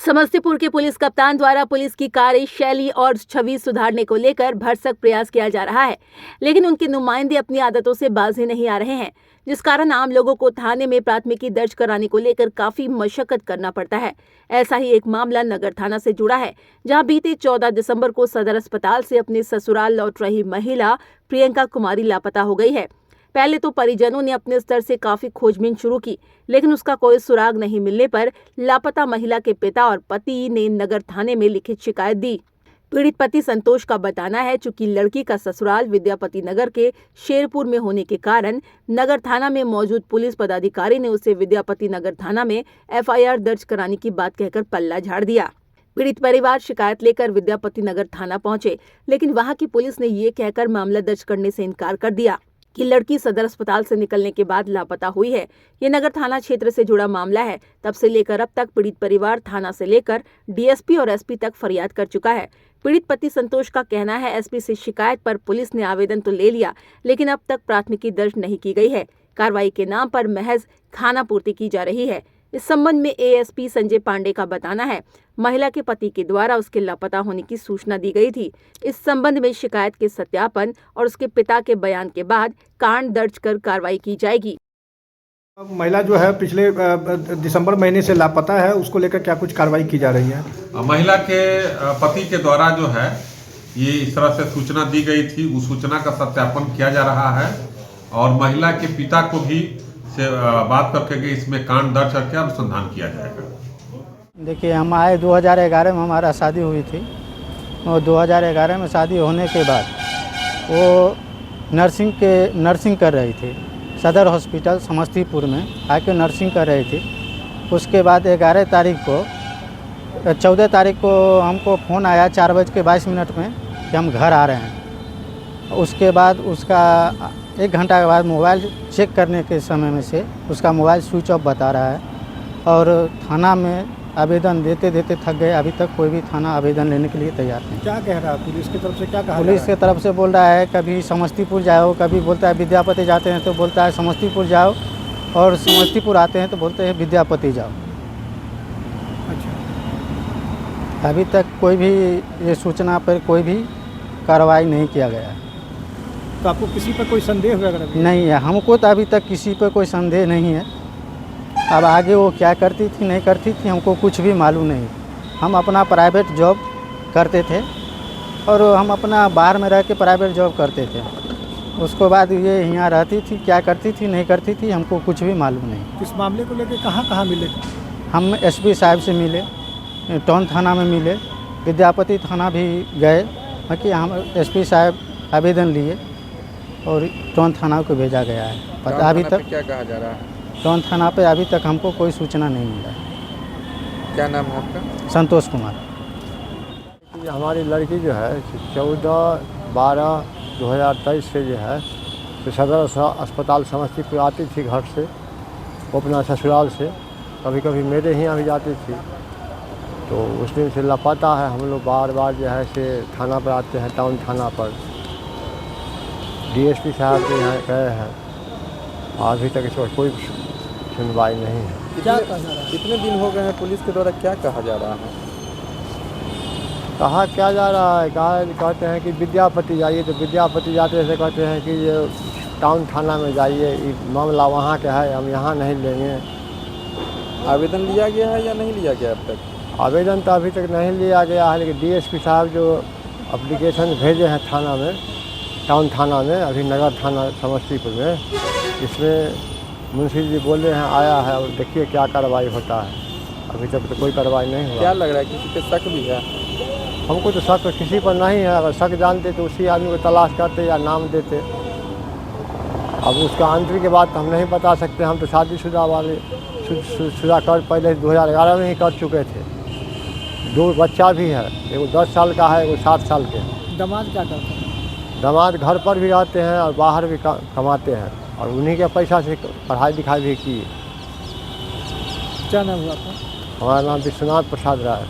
समस्तीपुर के पुलिस कप्तान द्वारा पुलिस की कार्यशैली और छवि सुधारने को लेकर भरसक प्रयास किया जा रहा है, लेकिन उनके नुमाइंदे अपनी आदतों से बाजी नहीं आ रहे हैं, जिस कारण आम लोगों को थाने में प्राथमिकी दर्ज कराने को लेकर काफी मशक्कत करना पड़ता है। ऐसा ही एक मामला नगर थाना से जुड़ा है, जहां बीते 14 दिसंबर को सदर अस्पताल से अपने ससुराल लौट रही महिला प्रियंका कुमारी लापता हो गई है। पहले तो परिजनों ने अपने स्तर से काफी खोजबीन शुरू की, लेकिन उसका कोई सुराग नहीं मिलने पर लापता महिला के पिता और पति ने नगर थाने में लिखित शिकायत दी। पीड़ित पति संतोष का बताना है, चूंकि लड़की का ससुराल विद्यापति नगर के शेरपुर में होने के कारण नगर थाना में मौजूद पुलिस पदाधिकारी ने उसे विद्यापति नगर थाना में FIR दर्ज कराने की बात कहकर पल्ला झाड़ दिया। पीड़ित परिवार शिकायत लेकर विद्यापति नगर थाना पहुंचे, लेकिन वहां की पुलिस ने ये कहकर मामला दर्ज करने से इनकार कर दिया कि लड़की सदर अस्पताल से निकलने के बाद लापता हुई है। ये नगर थाना क्षेत्र से जुड़ा मामला है। तब से लेकर अब तक पीड़ित परिवार थाना से लेकर DSP और SP तक फरियाद कर चुका है। पीड़ित पति संतोष का कहना है, SP से शिकायत पर पुलिस ने आवेदन तो ले लिया, लेकिन अब तक प्राथमिकी दर्ज नहीं की गई है। कार्रवाई के नाम पर महज खानापूर्ति की जा रही है। इस संबंध में ASP संजय पांडे का बताना है, महिला के पति के द्वारा उसके लापता होने की सूचना दी गई थी। इस संबंध में शिकायत के सत्यापन और उसके पिता के बयान के बाद कांड दर्ज कर कार्रवाई की जाएगी। महिला जो है पिछले दिसंबर महीने से लापता है, उसको लेकर क्या कुछ कार्रवाई की जा रही है? महिला के पति के द्वारा जो है ये इस तरह से सूचना दी गई थी, उस सूचना का सत्यापन किया जा रहा है और महिला के पिता को भी से बात करके इसमें कांड दर्ज करके अनुसंधान किया जाएगा। देखिए, हम आए 2011 में हमारा शादी हुई थी और 2011 में शादी होने के बाद वो नर्सिंग कर रही थी सदर हॉस्पिटल समस्तीपुर में आके नर्सिंग कर रही थी। उसके बाद 11 तारीख को 14 तारीख को हमको फ़ोन आया 4:22 में कि हम घर आ रहे हैं। उसके बाद उसका 1 घंटा के बाद मोबाइल चेक करने के समय में से उसका मोबाइल स्विच ऑफ बता रहा है और थाना में आवेदन देते देते थक गए। अभी तक कोई भी थाना आवेदन लेने के लिए तैयार नहीं। क्या कह रहा है पुलिस की तरफ से? क्या कहा? पुलिस की तरफ से बोल रहा है कभी समस्तीपुर जाओ, कभी बोलता है विद्यापति जाते हैं तो बोलता है समस्तीपुर जाओ, और समस्तीपुर आते हैं तो बोलते हैं विद्यापति जाओ। अच्छा, अभी तक कोई भी ये सूचना पर कोई भी कार्रवाई नहीं किया गया है। तो आपको किसी पर कोई संदेह वगैरह नहीं है? हमको तो अभी तक किसी पर कोई संदेह नहीं है। अब आगे वो क्या करती थी नहीं करती थी हमको कुछ भी मालूम नहीं। हम अपना प्राइवेट जॉब करते थे और हम अपना बाहर में रह के प्राइवेट जॉब करते थे। उसके बाद ये यहाँ रहती थी, क्या करती थी नहीं करती थी हमको कुछ भी मालूम नहीं। इस मामले को लेकर कहाँ मिले? हम SP साहब से मिले, टाउन थाना में मिले, विद्यापति थाना भी गए, बाकी हम SP साहब आवेदन लिए और टाउन थाना को भेजा गया है। पता अभी तक क्या कहा जा रहा है? टाउन थाना पे अभी तक हमको कोई सूचना नहीं मिला। क्या नाम है आपका? संतोष कुमार। हमारी लड़की जो है 14/12/2023 से जो है तो सदर अस्पताल समस्तीपुर आती थी घर से, वो अपना ससुराल से, कभी कभी मेरे ही यहाँ भी जाती थी। तो उस दिन से लापता है। हम लोग बार बार जो है से थाना पर आते हैं, टाउन थाना पर DSP साहब के यहाँ गए हैं, अभी तक इस पर कोई सुनवाई नहीं है। क्या कितने दिन हो गए हैं? पुलिस के द्वारा क्या कहा जा रहा है? कहा क्या जा रहा है? कहते हैं कि विद्यापति जाइए, तो विद्यापति जाते से कहते हैं कि ये टाउन थाना में जाइए, ये मामला वहाँ का है, हम यहाँ नहीं लेंगे। आवेदन लिया गया है या नहीं लिया गया अब तक? आवेदन तो अभी तक नहीं लिया गया है, लेकिन DSP साहब जो एप्लीकेशन भेजे हैं थाना में, टाउन थाना में, अभी नगर थाना समस्तीपुर में, इसमें मुंशी जी बोले हैं आया है और देखिए क्या कार्रवाई होता है। अभी तक तो कोई कार्रवाई नहीं हुआ। क्या लग रहा है, किसी पे शक भी है? हमको तो शक किसी पर नहीं है। अगर शक जानते तो उसी आदमी को तलाश करते या नाम देते। अब उसका आंतरिक के बाद तो हम नहीं बता सकते। हम तो शादीशुदा वाले शुदा कर पहले 2011 में ही कर चुके थे। 2 बच्चा भी है, एगो 10 साल का है, एगो 7 साल के हैं। दामाद क्या करते हैं? दामाद घर पर भी रहते हैं और बाहर भी कमाते हैं और उन्हीं के पैसा से पढ़ाई लिखाई भी की। क्या नाम हुआ आपका? हमारा नाम विश्वनाथ प्रसाद राय है।